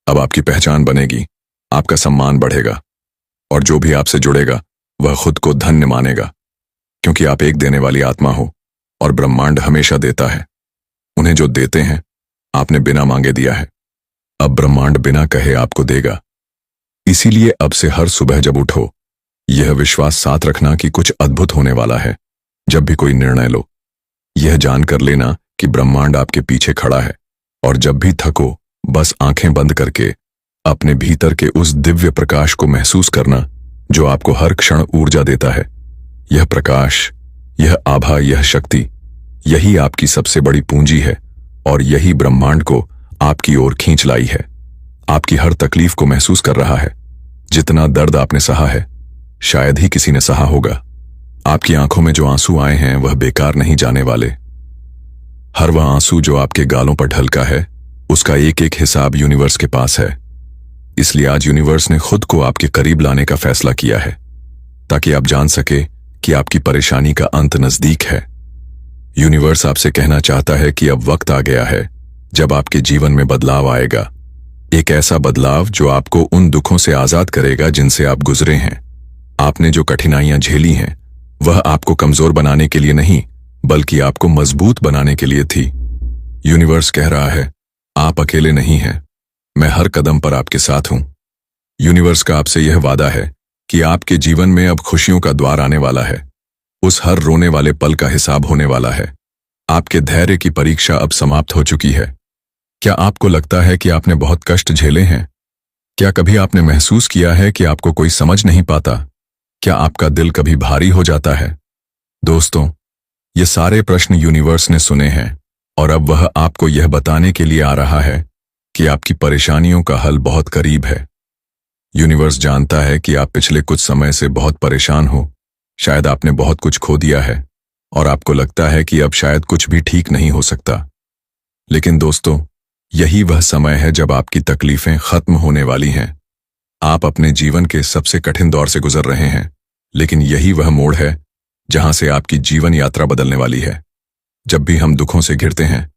Speaker 1: अब आपकी पहचान बनेगी, आपका सम्मान बढ़ेगा और जो भी आपसे जुड़ेगा वह खुद को धन्य मानेगा, क्योंकि आप एक देने वाली आत्मा हो और ब्रह्मांड हमेशा देता है। उन्हें जो देते हैं आपने बिना मांगे दिया है। अब ब्रह्मांड बिना कहे आपको देगा। इसीलिए अब से हर सुबह जब उठो, यह विश्वास साथ रखना कि कुछ अद्भुत होने वाला है। जब भी कोई निर्णय लो, यह जानकर लेना कि ब्रह्मांड आपके पीछे खड़ा है। और जब भी थको, बस आंखें बंद करके अपने भीतर के उस दिव्य प्रकाश को महसूस करना जो आपको हर क्षण ऊर्जा देता है। यह प्रकाश, यह आभा, यह शक्ति, यही आपकी सबसे बड़ी पूंजी है और यही ब्रह्मांड को आपकी ओर खींच लाई है। आपकी हर तकलीफ को महसूस कर रहा है। जितना दर्द आपने सहा है शायद ही किसी ने सहा होगा। आपकी आंखों में जो आंसू आए हैं वह बेकार नहीं जाने वाले। हर वह आंसू जो आपके गालों पर ढलका है, उसका एक एक हिसाब यूनिवर्स के पास है। इसलिए आज यूनिवर्स ने खुद को आपके करीब लाने का फैसला किया है, ताकि आप जान सके कि आपकी परेशानी का अंत नजदीक है। यूनिवर्स आपसे कहना चाहता है कि अब वक्त आ गया है जब आपके जीवन में बदलाव आएगा। एक ऐसा बदलाव जो आपको उन दुखों से आजाद करेगा जिनसे आप गुजरे हैं। आपने जो कठिनाइयां झेली हैं वह आपको कमजोर बनाने के लिए नहीं, बल्कि आपको मजबूत बनाने के लिए थी। यूनिवर्स कह रहा है, आप अकेले नहीं हैं, मैं हर कदम पर आपके साथ हूं। यूनिवर्स का आपसे यह वादा है कि आपके जीवन में अब खुशियों का द्वार आने वाला है। उस हर रोने वाले पल का हिसाब होने वाला है। आपके धैर्य की परीक्षा अब समाप्त हो चुकी है। क्या आपको लगता है कि आपने बहुत कष्ट झेले हैं? क्या कभी आपने महसूस किया है कि आपको कोई समझ नहीं पाता? क्या आपका दिल कभी भारी हो जाता है? दोस्तों, ये सारे प्रश्न यूनिवर्स ने सुने हैं और अब वह आपको यह बताने के लिए आ रहा है कि आपकी परेशानियों का हल बहुत करीब है। यूनिवर्स जानता है कि आप पिछले कुछ समय से बहुत परेशान हो। शायद आपने बहुत कुछ खो दिया है और आपको लगता है कि अब शायद कुछ भी ठीक नहीं हो सकता। लेकिन दोस्तों, यही वह समय है जब आपकी तकलीफें खत्म होने वाली हैं। आप अपने जीवन के सबसे कठिन दौर से गुजर रहे हैं, लेकिन यही वह मोड़ है जहां से आपकी जीवन यात्रा बदलने वाली है। जब भी हम दुखों से घिरते हैं,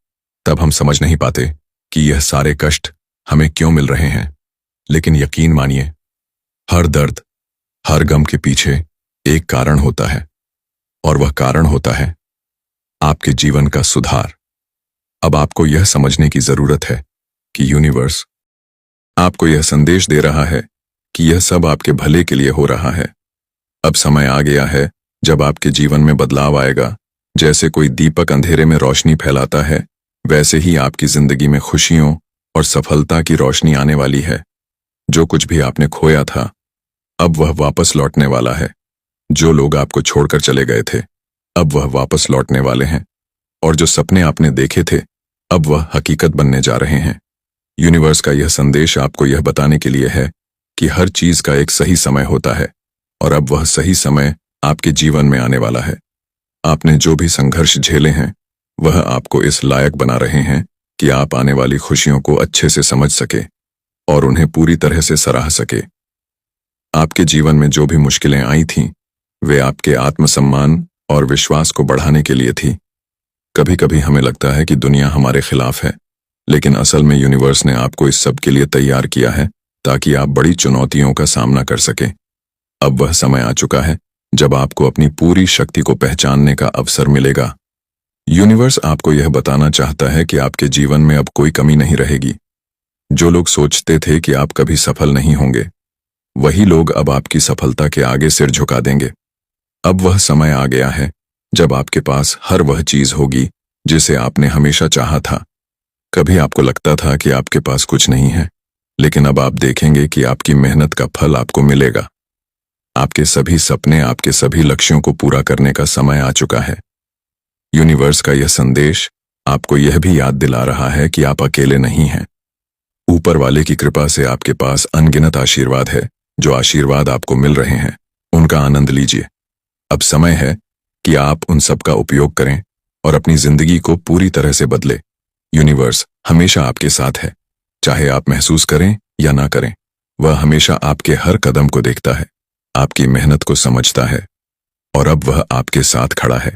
Speaker 1: तब हम समझ नहीं पाते कि यह सारे कष्ट हमें क्यों मिल रहे हैं। लेकिन यकीन मानिए, हर दर्द, हर गम के पीछे एक कारण होता है और वह कारण होता है आपके जीवन का सुधार। अब आपको यह समझने की जरूरत है कि यूनिवर्स आपको यह संदेश दे रहा है कि यह सब आपके भले के लिए हो रहा है। अब समय आ गया है जब आपके जीवन में बदलाव आएगा। जैसे कोई दीपक अंधेरे में रोशनी फैलाता है, वैसे ही आपकी जिंदगी में खुशियों और सफलता की रोशनी आने वाली है। जो कुछ भी आपने खोया था, अब वह वापस लौटने वाला है। जो लोग आपको छोड़कर चले गए थे, अब वह वापस लौटने वाले हैं। और जो सपने आपने देखे थे, अब वह हकीकत बनने जा रहे हैं। यूनिवर्स का यह संदेश आपको यह बताने के लिए है कि हर चीज का एक सही समय होता है और अब वह सही समय आपके जीवन में आने वाला है। आपने जो भी संघर्ष झेले हैं, वह आपको इस लायक बना रहे हैं कि आप आने वाली खुशियों को अच्छे से समझ सके और उन्हें पूरी तरह से सराह सके। आपके जीवन में जो भी मुश्किलें आई थीं, वे आपके आत्मसम्मान और विश्वास को बढ़ाने के लिए थी। कभी कभी हमें लगता है कि दुनिया हमारे खिलाफ है, लेकिन असल में यूनिवर्स ने आपको इस सब के लिए तैयार किया है ताकि आप बड़ी चुनौतियों का सामना कर सकें। अब वह समय आ चुका है जब आपको अपनी पूरी शक्ति को पहचानने का अवसर मिलेगा। यूनिवर्स आपको यह बताना चाहता है कि आपके जीवन में अब कोई कमी नहीं रहेगी। जो लोग सोचते थे कि आप कभी सफल नहीं होंगे, वही लोग अब आपकी सफलता के आगे सिर झुका देंगे। अब वह समय आ गया है जब आपके पास हर वह चीज होगी जिसे आपने हमेशा चाहा था। कभी आपको लगता था कि आपके पास कुछ नहीं है, लेकिन अब आप देखेंगे कि आपकी मेहनत का फल आपको मिलेगा। आपके सभी सपने, आपके सभी लक्ष्यों को पूरा करने का समय आ चुका है। यूनिवर्स का यह संदेश आपको यह भी याद दिला रहा है कि आप अकेले नहीं हैं। ऊपर वाले की कृपा से आपके पास अनगिनत आशीर्वाद है। जो आशीर्वाद आपको मिल रहे हैं उनका आनंद लीजिए। अब समय है कि आप उन सब का उपयोग करें और अपनी जिंदगी को पूरी तरह से बदले। यूनिवर्स हमेशा आपके साथ है, चाहे आप महसूस करें या ना करें। वह हमेशा आपके हर कदम को देखता है, आपकी मेहनत को समझता है और अब वह आपके साथ खड़ा है।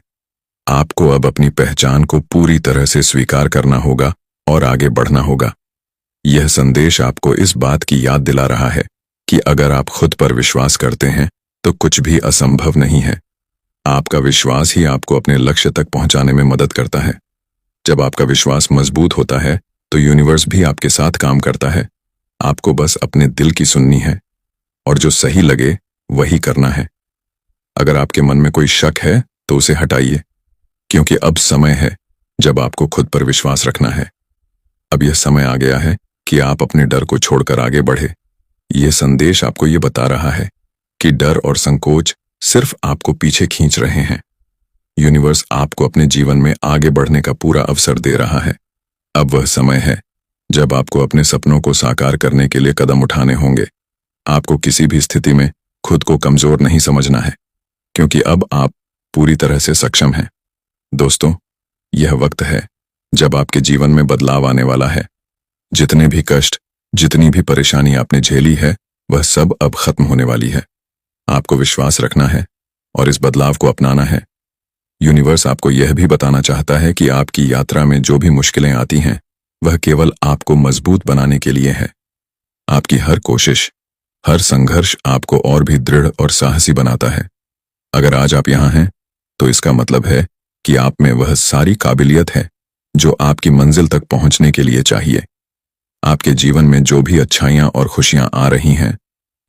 Speaker 1: आपको अब अपनी पहचान को पूरी तरह से स्वीकार करना होगा और आगे बढ़ना होगा। यह संदेश आपको इस बात की याद दिला रहा है कि अगर आप खुद पर विश्वास करते हैं तो कुछ भी असंभव नहीं है। आपका विश्वास ही आपको अपने लक्ष्य तक पहुंचाने में मदद करता है। जब आपका विश्वास मजबूत होता है तो यूनिवर्स भी आपके साथ काम करता है। आपको बस अपने दिल की सुननी है और जो सही लगे वही करना है। अगर आपके मन में कोई शक है तो उसे हटाइए, क्योंकि अब समय है जब आपको खुद पर विश्वास रखना है। अब यह समय आ गया है कि आप अपने डर को छोड़कर आगे बढ़े। यह संदेश आपको यह बता रहा है कि डर और संकोच सिर्फ आपको पीछे खींच रहे हैं। यूनिवर्स आपको अपने जीवन में आगे बढ़ने का पूरा अवसर दे रहा है। अब वह समय है जब आपको अपने सपनों को साकार करने के लिए कदम उठाने होंगे। आपको किसी भी स्थिति में खुद को कमजोर नहीं समझना है, क्योंकि अब आप पूरी तरह से सक्षम हैं। दोस्तों, यह वक्त है जब आपके जीवन में बदलाव आने वाला है। जितने भी कष्ट, जितनी भी परेशानी आपने झेली है, वह सब अब खत्म होने वाली है। आपको विश्वास रखना है और इस बदलाव को अपनाना है। यूनिवर्स आपको यह भी बताना चाहता है कि आपकी यात्रा में जो भी मुश्किलें आती हैं, वह केवल आपको मजबूत बनाने के लिए है। आपकी हर कोशिश, हर संघर्ष आपको और भी दृढ़ और साहसी बनाता है। अगर आज आप यहाँ हैं, तो इसका मतलब है कि आप में वह सारी काबिलियत है जो आपकी मंजिल तक पहुंचने के लिए चाहिए। आपके जीवन में जो भी अच्छाइयां और खुशियां आ रही हैं,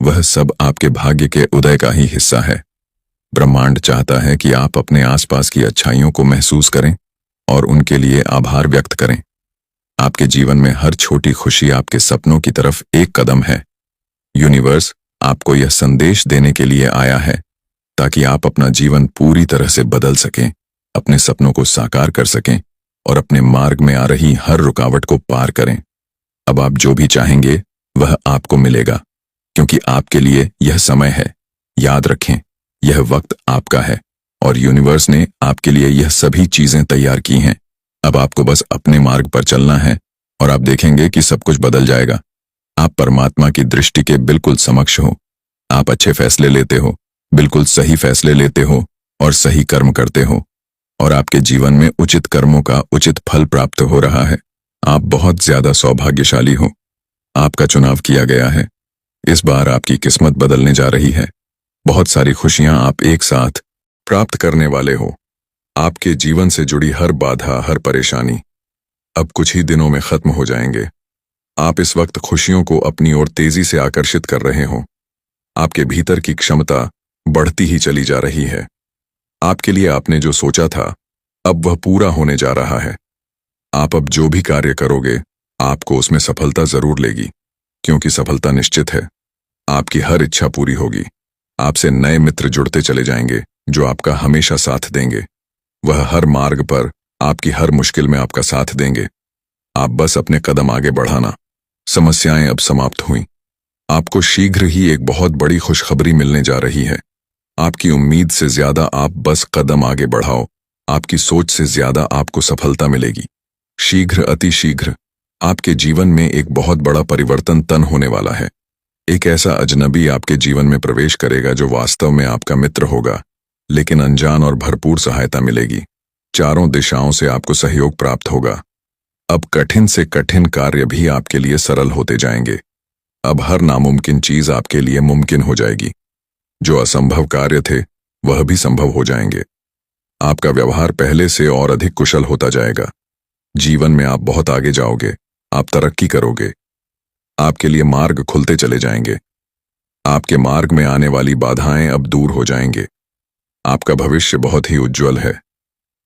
Speaker 1: वह सब आपके भाग्य के उदय का ही हिस्सा है। ब्रह्मांड चाहता है कि आप अपने आसपास की अच्छाइयों को महसूस करें और उनके लिए आभार व्यक्त करें। आपके जीवन में हर छोटी खुशी आपके सपनों की तरफ एक कदम है। यूनिवर्स आपको यह संदेश देने के लिए आया है ताकि आप अपना जीवन पूरी तरह से बदल सकें, अपने सपनों को साकार कर सकें और अपने मार्ग में आ रही हर रुकावट को पार करें। अब आप जो भी चाहेंगे वह आपको मिलेगा, क्योंकि आपके लिए यह समय है। याद रखें, यह वक्त आपका है और यूनिवर्स ने आपके लिए यह सभी चीजें तैयार की हैं। अब आपको बस अपने मार्ग पर चलना है और आप देखेंगे कि सब कुछ बदल जाएगा। आप परमात्मा की दृष्टि के बिल्कुल समक्ष हो। आप अच्छे फैसले लेते हो, बिल्कुल सही फैसले लेते हो और सही कर्म करते हो, और आपके जीवन में उचित कर्मों का उचित फल प्राप्त हो रहा है। आप बहुत ज्यादा सौभाग्यशाली हो। आपका चुनाव किया गया है। इस बार आपकी किस्मत बदलने जा रही है। बहुत सारी खुशियां आप एक साथ प्राप्त करने वाले हो। आपके जीवन से जुड़ी हर बाधा, हर परेशानी अब कुछ ही दिनों में खत्म हो जाएंगे। आप इस वक्त खुशियों को अपनी ओर तेजी से आकर्षित कर रहे हो। आपके भीतर की क्षमता बढ़ती ही चली जा रही है। आपके लिए आपने जो सोचा था, अब वह पूरा होने जा रहा है। आप अब जो भी कार्य करोगे, आपको उसमें सफलता जरूर लेगी, क्योंकि सफलता निश्चित है। आपकी हर इच्छा पूरी होगी। आपसे नए मित्र जुड़ते चले जाएंगे जो आपका हमेशा साथ देंगे। वह हर मार्ग पर, आपकी हर मुश्किल में आपका साथ देंगे। आप बस अपने कदम आगे बढ़ाना। समस्याएं अब समाप्त हुई। आपको शीघ्र ही एक बहुत बड़ी खुशखबरी मिलने जा रही है। आपकी उम्मीद से ज्यादा आप बस कदम आगे बढ़ाओ। आपकी सोच से ज्यादा आपको सफलता मिलेगी। शीघ्र, अति शीघ्र आपके जीवन में एक बहुत बड़ा परिवर्तन तन होने वाला है। एक ऐसा अजनबी आपके जीवन में प्रवेश करेगा जो वास्तव में आपका मित्र होगा, लेकिन अनजान और भरपूर सहायता मिलेगी। चारों दिशाओं से आपको सहयोग प्राप्त होगा। अब कठिन से कठिन कार्य भी आपके लिए सरल होते जाएंगे। अब हर नामुमकिन चीज आपके लिए मुमकिन हो जाएगी। जो असंभव कार्य थे वह भी संभव हो जाएंगे। आपका व्यवहार पहले से और अधिक कुशल होता जाएगा। जीवन में आप बहुत आगे जाओगे। आप तरक्की करोगे। आपके लिए मार्ग खुलते चले जाएंगे। आपके मार्ग में आने वाली बाधाएं अब दूर हो जाएंगे। आपका भविष्य बहुत ही उज्जवल है।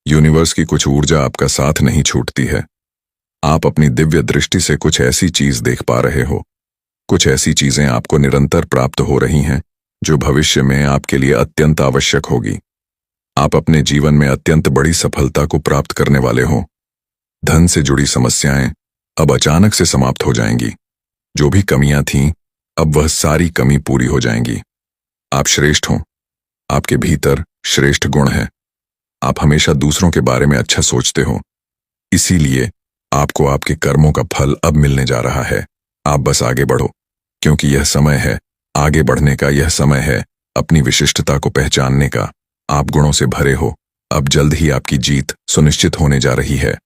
Speaker 1: यूनिवर्स की कुछ ऊर्जा आपका साथ नहीं छूटती है। आप अपनी दिव्य दृष्टि से कुछ ऐसी चीज देख पा रहे हो। कुछ ऐसी चीजें आपको निरंतर प्राप्त हो रही हैं जो भविष्य में आपके लिए अत्यंत आवश्यक होगी। आप अपने जीवन में अत्यंत बड़ी सफलता को प्राप्त करने वाले हो। धन से जुड़ी समस्याएं अब अचानक से समाप्त हो जाएंगी। जो भी कमियां थीं, अब वह सारी कमी पूरी हो जाएंगी। आप श्रेष्ठ हों। आपके भीतर श्रेष्ठ गुण है। आप हमेशा दूसरों के बारे में अच्छा सोचते हो। इसीलिए आपको आपके कर्मों का फल अब मिलने जा रहा है। आप बस आगे बढ़ो, क्योंकि यह समय है आगे बढ़ने का। यह समय है अपनी विशिष्टता को पहचानने का। आप गुणों से भरे हो। अब जल्द ही आपकी जीत सुनिश्चित होने जा रही है।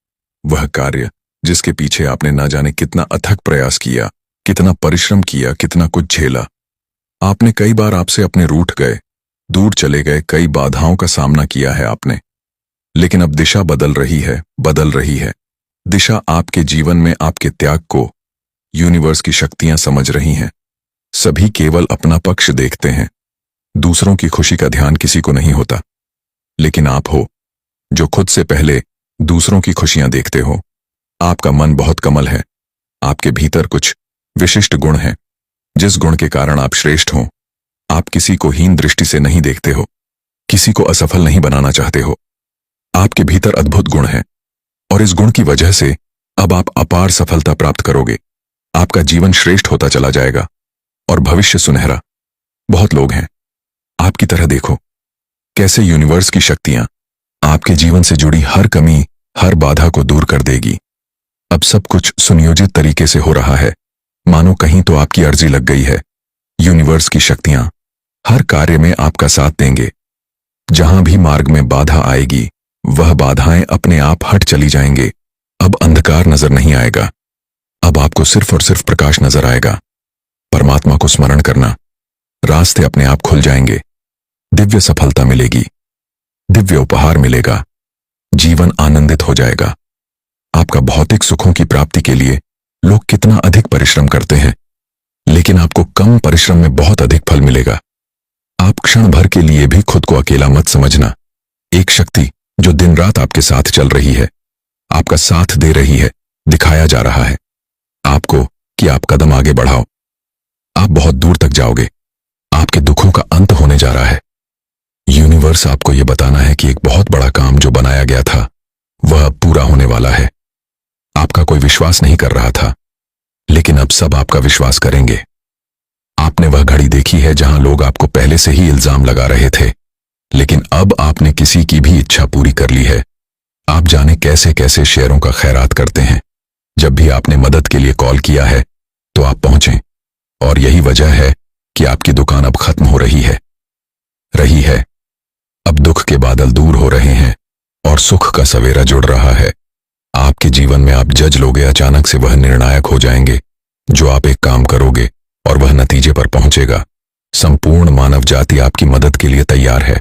Speaker 1: वह कार्य जिसके पीछे आपने न जाने कितना अथक प्रयास किया, कितना परिश्रम किया, कितना कुछ झेला। आपने कई बार आपसे अपने रूठ गए, दूर चले गए, कई बाधाओं का सामना किया है आपने। लेकिन अब दिशा बदल रही है, बदल रही है। दिशा आपके जीवन में आपके त्याग को यूनिवर्स की शक्तियां समझ रही हैं। सभी केवल अपना पक्ष देखते हैं। दूसरों की खुशी का ध्यान किसी को नहीं होता। लेकिन आप हो जो खुद से पहले दूसरों की खुशियां देखते हो। आपका मन बहुत कमल है। आपके भीतर कुछ विशिष्ट गुण हैं, जिस गुण के कारण आप श्रेष्ठ हो। आप किसी को हीन दृष्टि से नहीं देखते हो, किसी को असफल नहीं बनाना चाहते हो। आपके भीतर अद्भुत गुण है और इस गुण की वजह से अब आप अपार सफलता प्राप्त करोगे। आपका जीवन श्रेष्ठ होता चला जाएगा और भविष्य सुनहरा। बहुत लोग हैं आपकी तरह। देखो कैसे यूनिवर्स की शक्तियां आपके जीवन से जुड़ी हर कमी, हर बाधा को दूर कर देगी। अब सब कुछ सुनियोजित तरीके से हो रहा है, मानो कहीं तो आपकी अर्जी लग गई है। यूनिवर्स की शक्तियां हर कार्य में आपका साथ देंगे। जहां भी मार्ग में बाधा आएगी, वह बाधाएं अपने आप हट चली जाएंगे। अब अंधकार नजर नहीं आएगा। अब आपको सिर्फ और सिर्फ प्रकाश नजर आएगा। परमात्मा को स्मरण करना, रास्ते अपने आप खुल जाएंगे। दिव्य सफलता मिलेगी, दिव्य उपहार मिलेगा, जीवन आनंदित हो जाएगा। आपका भौतिक सुखों की प्राप्ति के लिए लोग कितना अधिक परिश्रम करते हैं, लेकिन आपको कम परिश्रम में बहुत अधिक फल मिलेगा। आप क्षण भर के लिए भी खुद को अकेला मत समझना। एक शक्ति जो दिन रात आपके साथ चल रही है, आपका साथ दे रही है, दिखाया जा रहा है आपको कि आप कदम आगे बढ़ाओ। आप बहुत दूर तक जाओगे। आपके दुखों का अंत होने जा रहा है। यूनिवर्स आपको यह बताना है कि एक बहुत बड़ा काम जो बनाया गया था, वह अब पूरा होने वाला है। आपका कोई विश्वास नहीं कर रहा था, लेकिन अब सब आपका विश्वास करेंगे। आपने वह घड़ी देखी है जहां लोग आपको पहले से ही इल्जाम लगा रहे थे, लेकिन अब आपने किसी की भी इच्छा पूरी कर ली है। आप जाने कैसे कैसे शेयरों का खैरात करते हैं। जब भी आपने मदद के लिए कॉल किया है तो आप पहुंचे, और यही वजह है कि आपकी दुकान अब खत्म हो रही है। अब दुख के बादल दूर हो रहे हैं और सुख का सवेरा जुड़ रहा है। आपके जीवन में आप जज लोगे, अचानक से वह निर्णायक हो जाएंगे। जो आप एक काम करोगे और वह नतीजे पर पहुंचेगा। संपूर्ण मानव जाति आपकी मदद के लिए तैयार है।